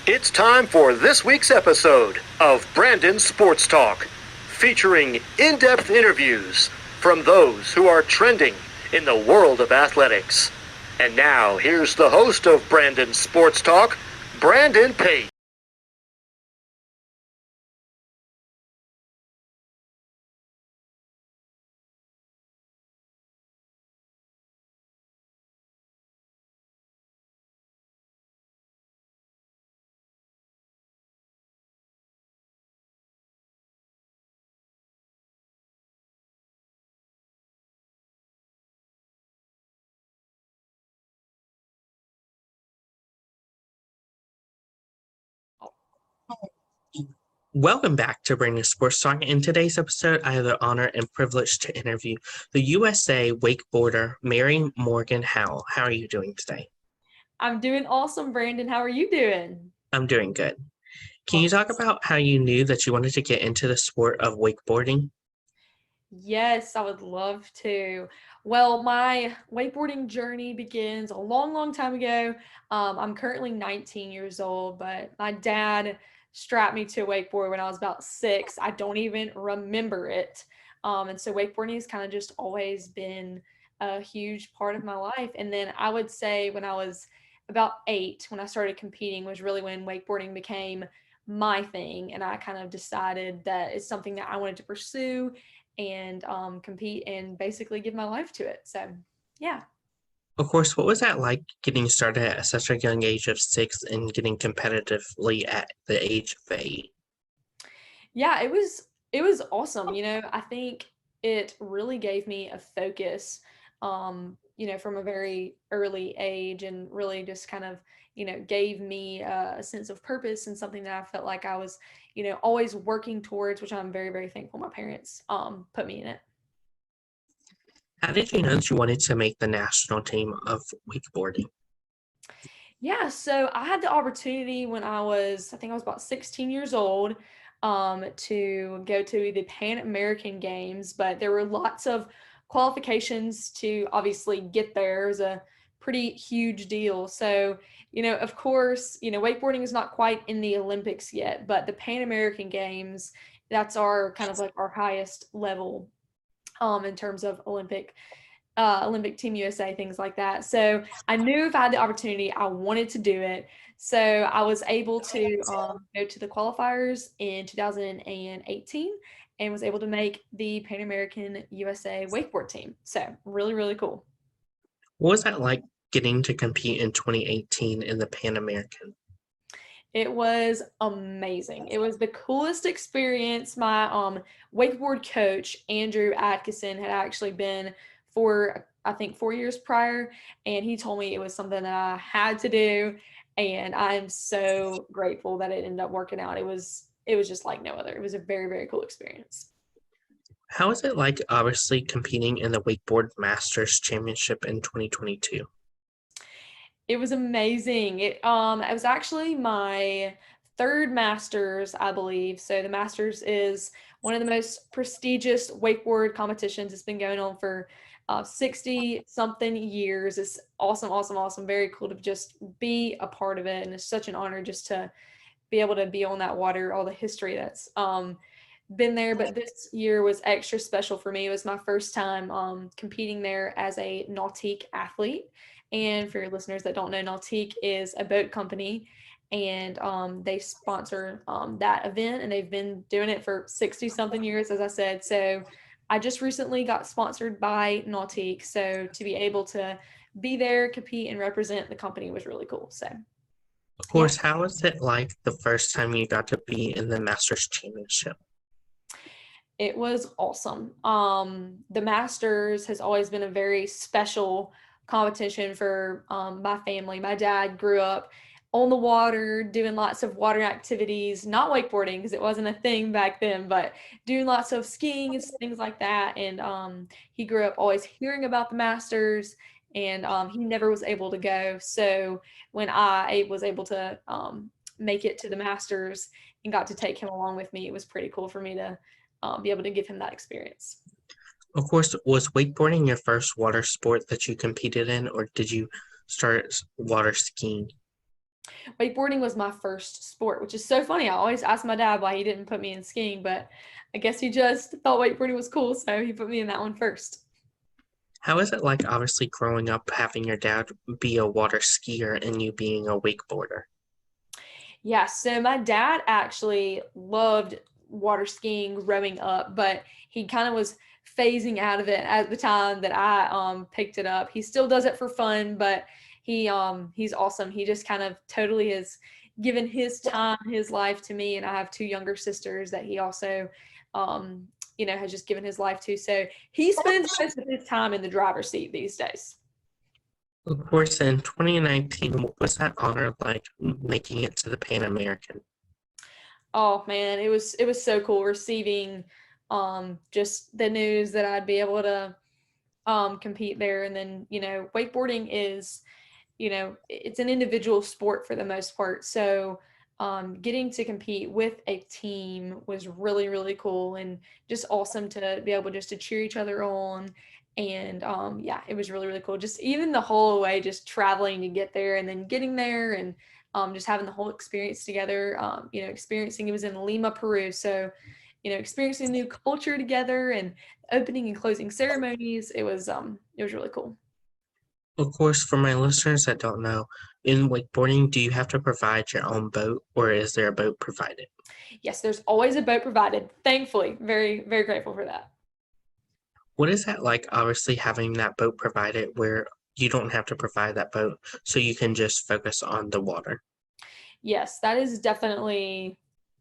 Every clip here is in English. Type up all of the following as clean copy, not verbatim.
It's time for this week's episode of Brandon Sports Talk, featuring in-depth interviews from those who are trending in the world of athletics. And now, here's the host of Brandon Sports Talk, Brandon Pate. Welcome back to Brandon Sports Talk. In today's episode, I have the honor and privilege to interview the USA wakeboarder, Mary Morgan Howell. How are you doing today? I'm doing awesome, Brandon. How are you doing? I'm doing good. Can you talk about how you knew that you wanted to get into the sport of wakeboarding? Yes, I would love to. Well, my wakeboarding journey begins a long, long time ago. I'm currently 19 years old, but my dad strapped me to a wakeboard when I was about 6. I don't even remember it. And so wakeboarding has kind of just always been a huge part of my life. And then I would say when I was about 8, when I started competing, was really when wakeboarding became my thing. And I kind of decided that it's something that I wanted to pursue and compete and basically give my life to it. So, yeah. Of course, what was that like getting started at such a young age of 6 and getting competitively at the age of 8? Yeah, it was awesome. I think it really gave me a focus from a very early age and really just kind of, gave me a sense of purpose and something that I felt like I was, always working towards, which I'm very, very thankful my parents put me in it. How did you know that you wanted to make the national team of wakeboarding? Yeah, so I had the opportunity when I think I was about 16 years old, to go to the Pan American Games, but there were lots of qualifications to obviously get there. It was a pretty huge deal. So, of course, wakeboarding is not quite in the Olympics yet, but the Pan American Games, that's our kind of like our highest level in terms of Olympic Team USA, things like that. So I knew if I had the opportunity, I wanted to do it. So I was able to go to the qualifiers in 2018 and was able to make the Pan American USA wakeboard team. So really, really cool. What was that like getting to compete in 2018 in the Pan American? It was amazing. It was the coolest experience. My wakeboard coach, Andrew Atkinson, had actually been for I think 4 years prior, and he told me it was something that I had to do, and I'm so grateful that it ended up working out. It was just like no other. It was a very, very cool experience. How is it like obviously competing in the Wakeboard Masters Championship in 2022? It was amazing. It was actually my third Masters, I believe. So the Masters is one of the most prestigious wakeboard competitions. It's been going on for 60 something years. It's awesome, awesome, awesome. Very cool to just be a part of it. And it's such an honor just to be able to be on that water, all the history that's been there. But this year was extra special for me. It was my first time competing there as a nautique athlete. And for your listeners that don't know, Nautique is a boat company, and they sponsor that event, and they've been doing it for 60 something years, as I said. So I just recently got sponsored by Nautique. So to be able to be there, compete, and represent the company was really cool. So Of yeah. course, how was it like the first time you got to be in the Masters Championship? It was awesome. The Masters has always been a very special competition for my family. My dad grew up on the water, doing lots of water activities, not wakeboarding because it wasn't a thing back then, but doing lots of skiing and things like that. And he grew up always hearing about the Masters, and he never was able to go. So when I was able to make it to the Masters and got to take him along with me, it was pretty cool for me to be able to give him that experience. Of course, was wakeboarding your first water sport that you competed in, or did you start water skiing? Wakeboarding was my first sport, which is so funny. I always ask my dad why he didn't put me in skiing, but I guess he just thought wakeboarding was cool, so he put me in that one first. How is it like obviously growing up having your dad be a water skier and you being a wakeboarder? Yeah, so my dad actually loved water skiing growing up, but he kind of was phasing out of it at the time that I picked it up. He still does it for fun, but he's awesome. He just kind of totally has given his time, his life to me, and I have two younger sisters that he also has just given his life to. So he spends most of his time in the driver's seat these days. Of course, in 2019, what was that honor like making it to the Pan American? Oh man, it was so cool receiving just the news that I'd be able to compete there. And then, wakeboarding is, it's an individual sport for the most part. So getting to compete with a team was really, really cool and just awesome to be able just to cheer each other on. And yeah, it was really, really cool. Just even the whole way, just traveling to get there and then getting there and just having the whole experience together. Experiencing it was in Lima, Peru. So, experiencing new culture together and opening and closing ceremonies. It was really cool. Of course, for my listeners that don't know, in wakeboarding, do you have to provide your own boat or is there a boat provided? Yes, there's always a boat provided. Thankfully, very, very grateful for that. What is that like, obviously, having that boat provided where you don't have to provide that boat so you can just focus on the water? Yes, that is definitely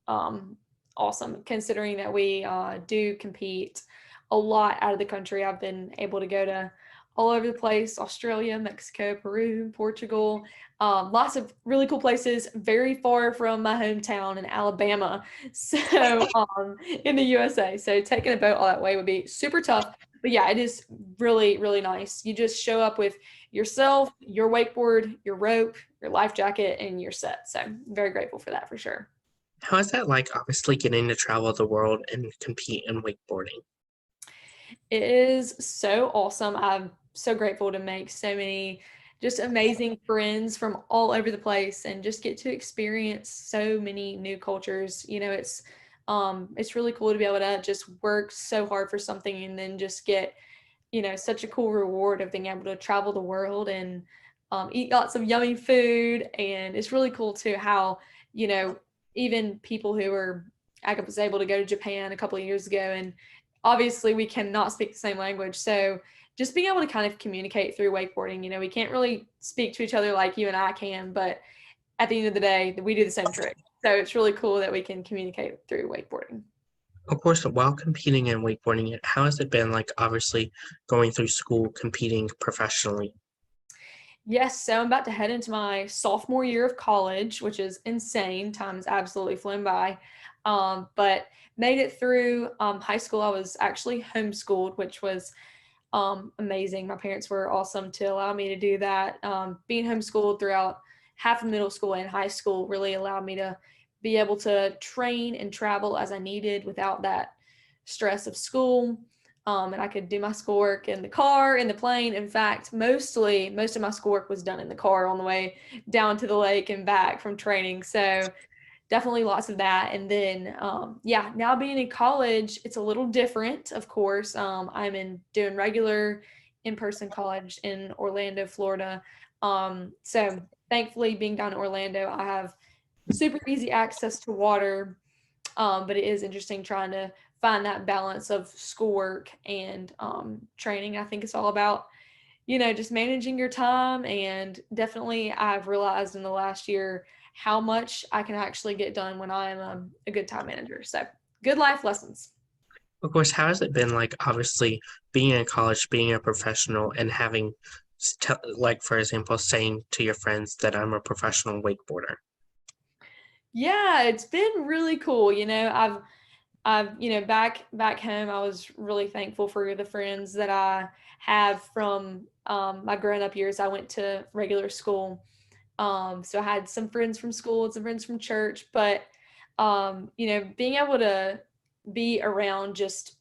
um, awesome considering that we do compete a lot out of the country. I've been able to go to all over the place: Australia, Mexico, Peru, Portugal, lots of really cool places, very far from my hometown in Alabama. So, in the USA. So, taking a boat all that way would be super tough. But yeah, it is really, really nice. You just show up with yourself, your wakeboard, your rope, your life jacket, and you're set. So I'm very grateful for that for sure. How is that like, obviously, getting to travel the world and compete in wakeboarding? It is so awesome. I'm so grateful to make so many just amazing friends from all over the place and just get to experience so many new cultures. It's really cool to be able to just work so hard for something and then just get such a cool reward of being able to travel the world and eat lots of yummy food. And it's really cool too how, you know, even people who are, I was able to go to Japan a couple of years ago, and obviously we cannot speak the same language. So just being able to kind of communicate through wakeboarding, we can't really speak to each other like you and I can, but at the end of the day, we do the same trick. So it's really cool that we can communicate through wakeboarding. Of course, while competing in wakeboarding, how has it been like, obviously, going through school, competing professionally? Yes, so I'm about to head into my sophomore year of college, which is insane. Time's absolutely flown by. But made it through high school. I was actually homeschooled, which was amazing. My parents were awesome to allow me to do that. Being homeschooled throughout half of middle school and high school really allowed me to be able to train and travel as I needed without that stress of school. And I could do my schoolwork in the car, in the plane. In fact, most of my schoolwork was done in the car on the way down to the lake and back from training. So definitely lots of that. And then, yeah, now being in college, it's a little different, of course. I'm doing regular in-person college in Orlando, Florida. So thankfully, being down in Orlando, I have super easy access to water. But it is interesting trying to find that balance of schoolwork and training. I think it's all about, just managing your time. And definitely, I've realized in the last year how much I can actually get done when I'm a good time manager. So, good life lessons. Of course, how has it been like, obviously, being in college, being a professional, and having, like, for example, saying to your friends that I'm a professional wakeboarder? Yeah, it's been really cool. I've back home, I was really thankful for the friends that I have from my grown up years. I went to regular school, so I had some friends from school and some friends from church. But being able to be around just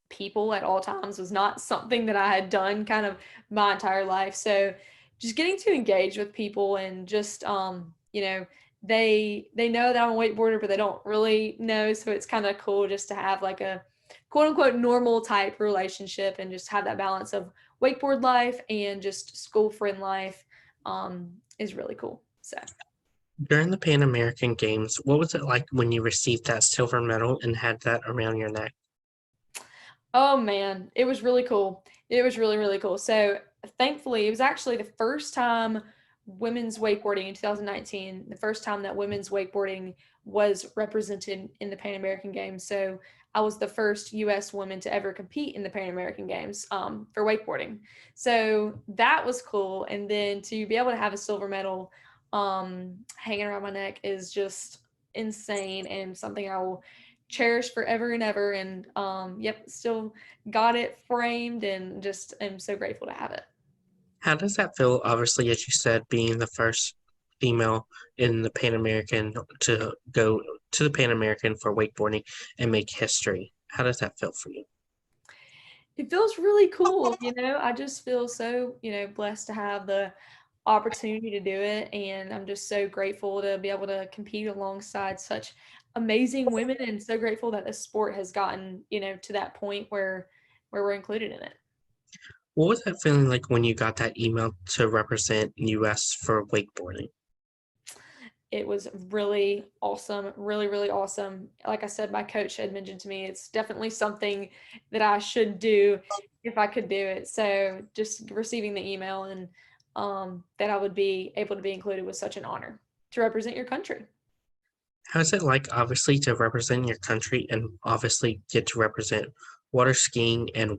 people at all times was not something that I had done kind of my entire life. So just getting to engage with people and just you know, they know that I'm a wakeboarder, but they don't really know. So it's kind of cool just to have like a quote unquote normal type relationship and just have that balance of wakeboard life and just school friend life is really cool. So During the Pan American Games, what was it like when you received that silver medal and had that around your neck? oh man, it was really cool. It was really, really cool. So thankfully, it was actually the first time women's wakeboarding in 2019, the first time that women's wakeboarding was represented in the Pan American Games. So I was the first US woman to ever compete in the Pan American Games for wakeboarding. So that was cool. And then to be able to have a silver medal hanging around my neck is just insane and something I will cherish forever and ever. And yep, still got it framed and just am so grateful to have it. How does that feel? Obviously, as you said, being the first female in the Pan American to go to the Pan American for wakeboarding and make history. How does that feel for you? It feels really cool. I just feel so, blessed to have the opportunity to do it. And I'm just so grateful to be able to compete alongside such amazing women and so grateful that the sport has gotten, to that point where we're included in it. What was that feeling like when you got that email to represent US for wakeboarding? It was really awesome, really, really awesome. Like I said, my coach had mentioned to me, it's definitely something that I should do if I could do it. So just receiving the email and that I would be able to be included was such an honor to represent your country. How is it like, obviously, to represent your country and obviously get to represent water skiing and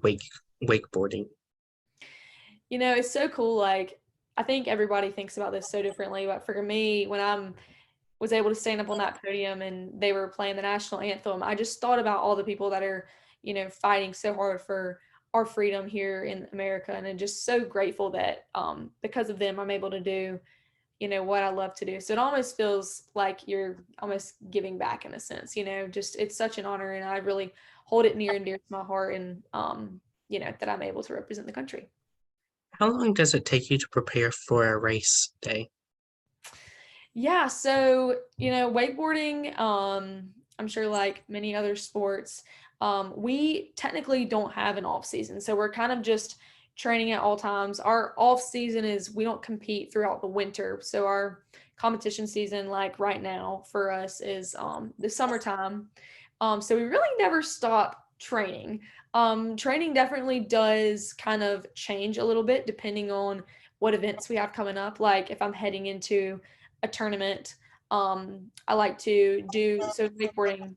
wakeboarding? It's so cool. Like, I think everybody thinks about this so differently, but for me, when I was able to stand up on that podium and they were playing the national anthem, I just thought about all the people that are, fighting so hard for our freedom here in America. And I'm just so grateful that because of them, I'm able to do, what I love to do. So it almost feels like you're almost giving back in a sense, just it's such an honor. And I really hold it near and dear to my heart and, that I'm able to represent the country. How long does it take you to prepare for a race day? Yeah, so wakeboarding, I'm sure like many other sports, we technically don't have an off season. So we're kind of just training at all times. Our off season is we don't compete throughout the winter. So our competition season, like right now for us, is the summertime. So we really never stop training. Training definitely does kind of change a little bit depending on what events we have coming up. Like if I'm heading into a tournament. I like to do so wakeboarding.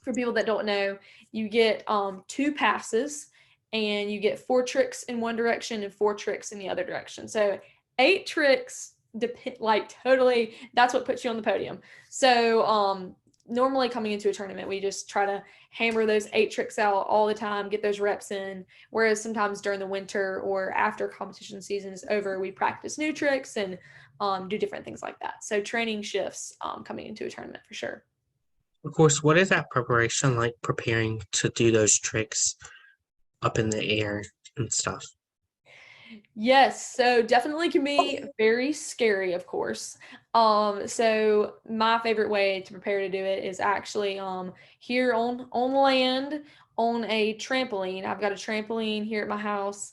For people that don't know, you get two passes and you get four tricks in one direction and four tricks in the other direction. So 8 tricks depend like totally that's what puts you on the podium. So normally coming into a tournament, we just try to hammer those 8 tricks out all the time, get those reps in. Whereas sometimes during the winter or after competition season is over, we practice new tricks and do different things like that. So training shifts coming into a tournament for sure. Of course, what is that preparation like preparing to do those tricks up in the air and stuff? Yes, so definitely can be very scary, of course. So my favorite way to prepare to do it is actually here on land on a trampoline. I've got a trampoline here at my house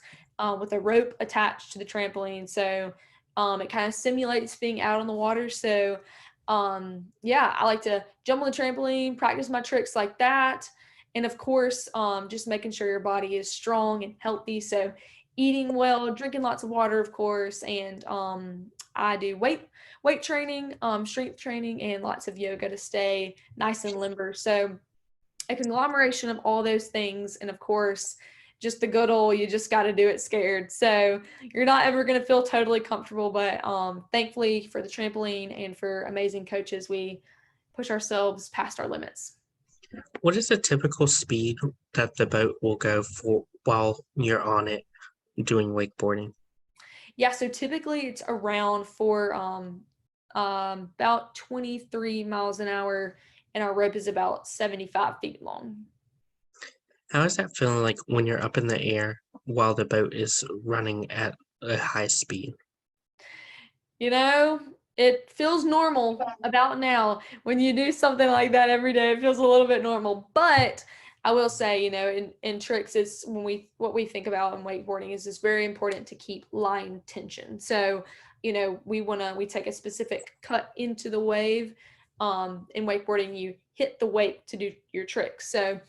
with a rope attached to the trampoline. So it kind of simulates being out on the water. So yeah, I like to jump on the trampoline, practice my tricks like that. And of course, just making sure your body is strong and healthy. So eating well, drinking lots of water, of course, and I do weight training, strength training, and lots of yoga to stay nice and limber. So a conglomeration of all those things, and of course, just the good old you just got to do it scared. So you're not ever going to feel totally comfortable, but thankfully for the trampoline and for amazing coaches, we push ourselves past our limits. What is the typical speed that the boat will go for while you're on it doing wakeboarding? Yeah, so typically it's around for about 23 miles an hour, and our rope is about 75 feet long. How is that feeling like when you're up in the air while the boat is running at a high speed? You know, It feels normal about now. When you do something like that every day, it feels a little bit normal. But I will say, in tricks, it's what we think about in wakeboarding is it's very important to keep line tension. So, we take a specific cut into the wave. In wakeboarding, you hit the wake to do your tricks. So,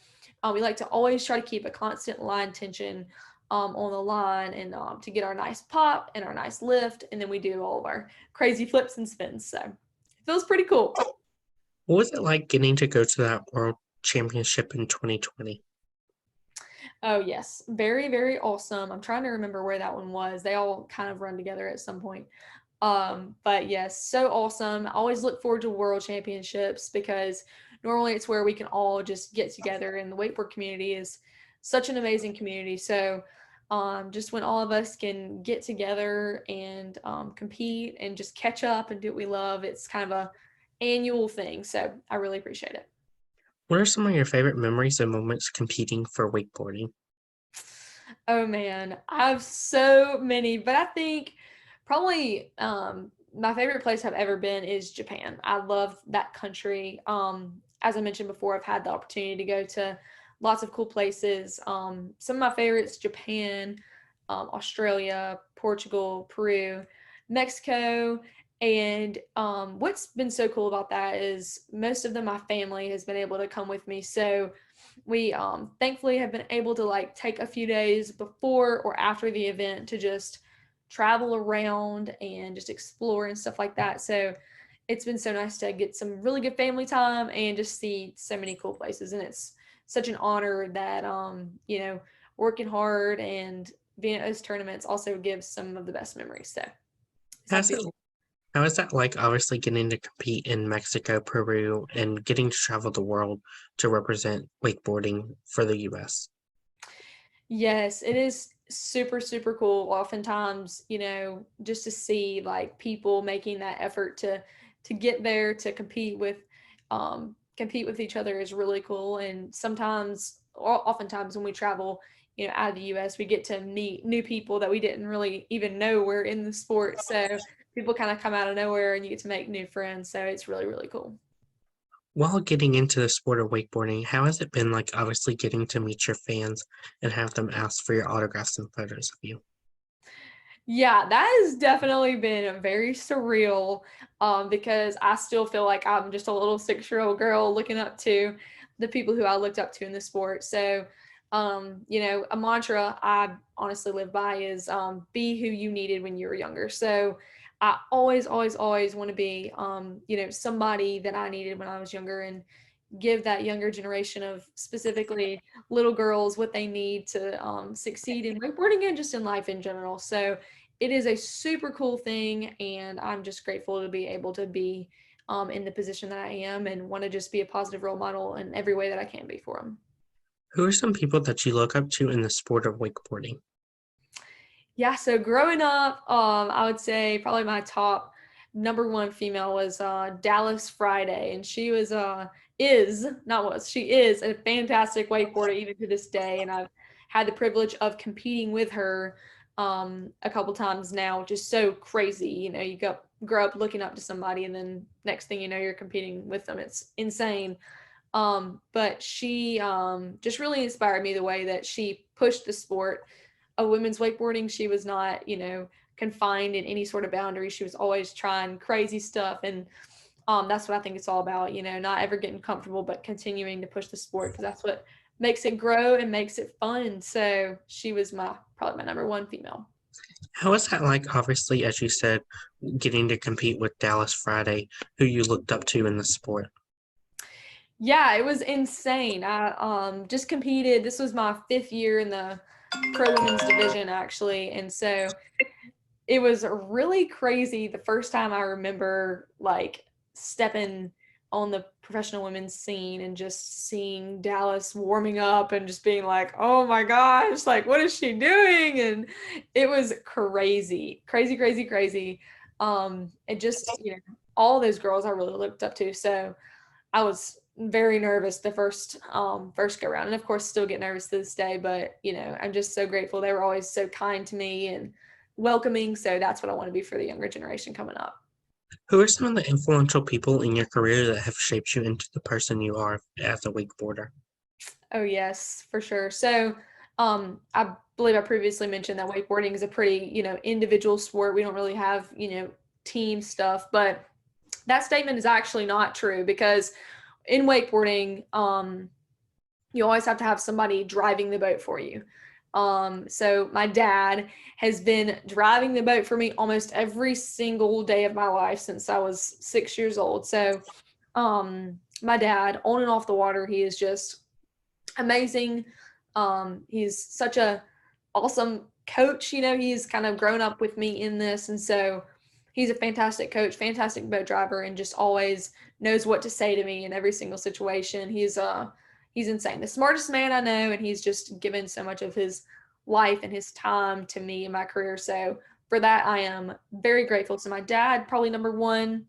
we like to always try to keep a constant line tension on the line and to get our nice pop and our nice lift, and then we do all of our crazy flips and spins. So it feels pretty cool. What was it like getting to go to that World Championship in 2020? Oh yes, very, very awesome. I'm trying to remember where that one was. They all kind of run together at some point. But yes, so awesome. I always look forward to World Championships because normally it's where we can all just get together, and the wakeboard community is such an amazing community. So just when all of us can get together and compete and just catch up and do what we love, it's kind of a annual thing. So I really appreciate it. What are some of your favorite memories and moments competing for wakeboarding? Oh man, I have so many, but I think probably my favorite place I've ever been is Japan. I love that country. As I mentioned before, I've had the opportunity to go to lots of cool places. Some of my favorites: Japan, Australia, Portugal, Peru, Mexico. And what's been so cool about that is most of them, my family has been able to come with me. So we thankfully have been able to like take a few days before or after the event to just travel around and just explore and stuff like that. So it's been so nice to get some really good family time and just see so many cool places. And it's such an honor that working hard and being at those tournaments also gives some of the best memories. So it's How's happy. it, how is that like, obviously getting to compete in Mexico, Peru, and getting to travel the world to represent wakeboarding for the US? Yes, it is super, super cool. Oftentimes, just to see like people making that effort to get there to compete with each other is really cool. And oftentimes when we travel, out of the US, we get to meet new people that we didn't really even know were in the sport. So people kind of come out of nowhere and you get to make new friends. So it's really, really cool. While getting into the sport of wakeboarding, how has it been like, obviously getting to meet your fans and have them ask for your autographs and photos of you? Yeah, that has definitely been very surreal, because I still feel like I'm just a little 6-year-old girl looking up to the people who I looked up to in the sport. So, a mantra I honestly live by is be who you needed when you were younger. So I always, always, always want to be, somebody that I needed when I was younger and give that younger generation of specifically little girls what they need to succeed in wakeboarding and just in life in general. So it is a super cool thing, and I'm just grateful to be able to be in the position that I am and want to just be a positive role model in every way that I can be for them. Who are some people that you look up to in the sport of wakeboarding? Yeah, so growing up, I would say probably my top number one female was Dallas Friday, and she is not was she is a fantastic wakeboarder even to this day, and I've had the privilege of competing with her a couple times now, which is so crazy. You grow up looking up to somebody, and then next thing you know, you're competing with them. It's insane. But she just really inspired me the way that she pushed the sport of women's wakeboarding. She was not, confined in any sort of boundary. She was always trying crazy stuff. And that's what I think it's all about, not ever getting comfortable, but continuing to push the sport because that's what makes it grow and makes it fun. So she was probably my number one female. How is that like, obviously, as you said, getting to compete with Dallas Friday, who you looked up to in the sport? Yeah, it was insane. I just competed. This was my 5th year in the pro women's division actually. And so it was really crazy the first time I remember like stepping on the professional women's scene and just seeing Dallas warming up and just being like, oh my gosh, like what is she doing? And it was crazy, crazy, crazy, crazy. And just, all those girls I really looked up to. So I was very nervous the first go round, and of course still get nervous to this day, but I'm just so grateful. They were always so kind to me and welcoming, so that's what I want to be for the younger generation coming up. Who are some of the influential people in your career that have shaped you into the person you are as a wakeboarder? Oh yes, for sure. So, I believe I previously mentioned that wakeboarding is a pretty, individual sport. We don't really have, team stuff, but that statement is actually not true because in wakeboarding, you always have to have somebody driving the boat for you. So my dad has been driving the boat for me almost every single day of my life since I was 6 years old. So, my dad, on and off the water, he is just amazing. He's such a awesome coach. He's kind of grown up with me in this, and so he's a fantastic coach, fantastic boat driver, and just always knows what to say to me in every single situation. He's insane, the smartest man I know, and he's just given so much of his life and his time to me in my career. So for that, I am very grateful. So my dad, probably number one,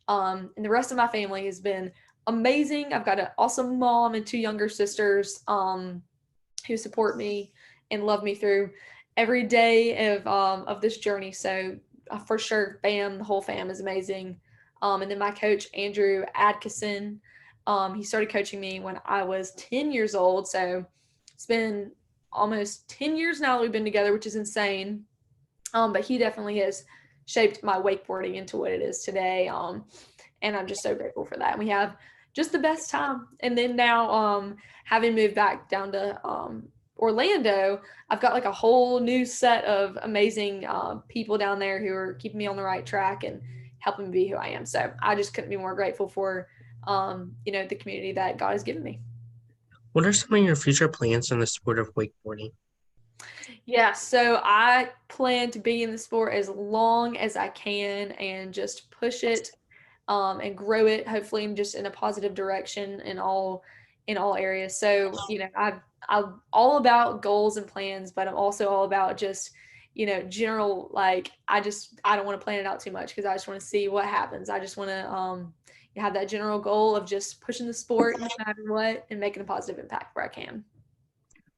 and the rest of my family has been amazing. I've got an awesome mom and two younger sisters who support me and love me through every day of this journey. So for sure, fam, the whole fam is amazing. And then my coach, Andrew Adkison, he started coaching me when I was 10 years old. So it's been almost 10 years now that we've been together, which is insane. But he definitely has shaped my wakeboarding into what it is today. And I'm just so grateful for that. And we have just the best time. And then now, having moved back down to Orlando, I've got like a whole new set of amazing people down there who are keeping me on the right track and helping me be who I am. So I just couldn't be more grateful for, the community that God has given me. What are some of your future plans in the sport of wakeboarding? Yeah, so I plan to be in the sport as long as I can and just push it and grow it, hopefully just in a positive direction in all areas. So, I'm all about goals and plans, but I'm also all about just, general, like, I don't want to plan it out too much because I just want to see what happens. I just want to have that general goal of just pushing the sport no matter what and making a positive impact where I can.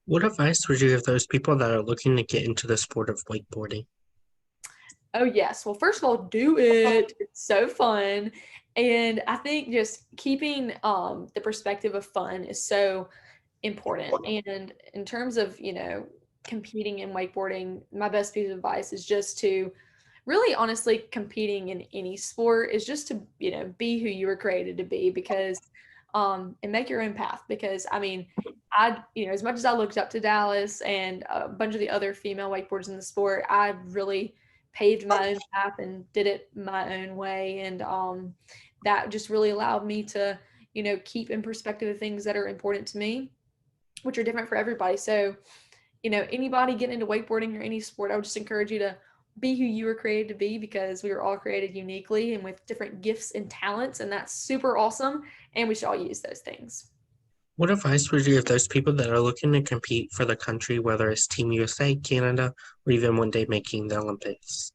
What advice would you give those people that are looking to get into the sport of wakeboarding? Oh, yes. Well, first of all, do it. It's so fun. And I think just keeping the perspective of fun is so important. And in terms of, competing in wakeboarding, my best piece of advice is just to really honestly competing in any sport is just to, be who you were created to be because and make your own path. Because I mean, as much as I looked up to Dallas and a bunch of the other female wakeboarders in the sport, I really paved my own path and did it my own way. And that just really allowed me to, keep in perspective the things that are important to me, which are different for everybody. So, anybody getting into wakeboarding or any sport, I would just encourage you to be who you were created to be because we were all created uniquely and with different gifts and talents. And that's super awesome. And we should all use those things. What advice would you give those people that are looking to compete for the country, whether it's Team USA, Canada, or even one day making the Olympics?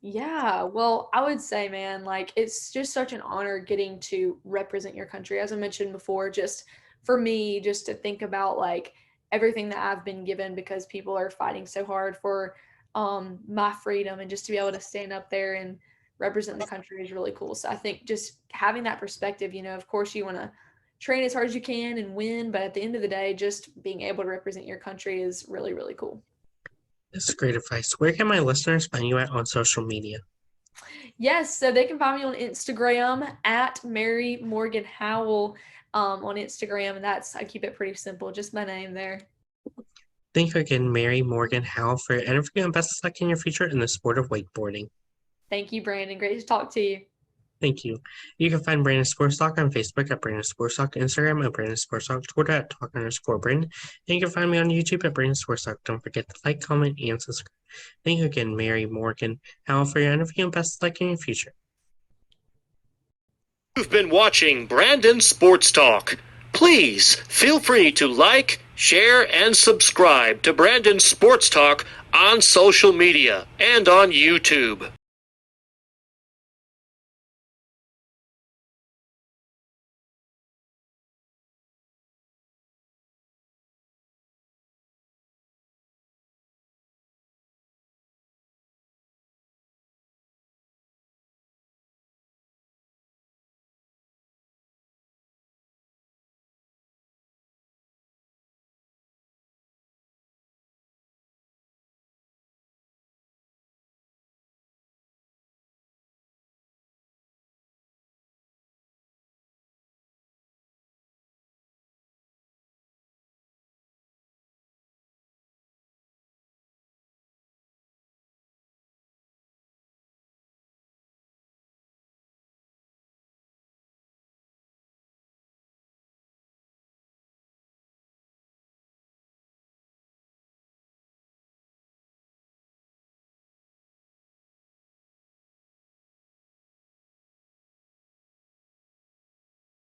Yeah, well, I would say, man, like it's just such an honor getting to represent your country. As I mentioned before, just for me, just to think about like everything that I've been given because people are fighting so hard for my freedom and just to be able to stand up there and represent the country is really cool. So I think just having that perspective, of course you want to train as hard as you can and win, but at the end of the day, just being able to represent your country is really, really cool. This is great advice. Where can my listeners find you at on social media? Yes, so they can find me on Instagram at Mary Morgan Howell on Instagram. And I keep it pretty simple, just my name there. Thank you again, Mary Morgan Howell, for your interview and best of luck in your future in the sport of wakeboarding. Thank you, Brandon. Great to talk to you. Thank you. You can find Brandon Sports Talk on Facebook at Brandon Sports Talk, Instagram at Brandon Sports Talk, Twitter at Talk_Brandon, and you can find me on YouTube at Brandon Sports Talk. Don't forget to like, comment, and subscribe. Thank you again, Mary Morgan Howell, for your interview and best of luck in your future. You've been watching Brandon Sports Talk. Please feel free to like, share, and subscribe to Brandon Sports Talk on social media and on YouTube.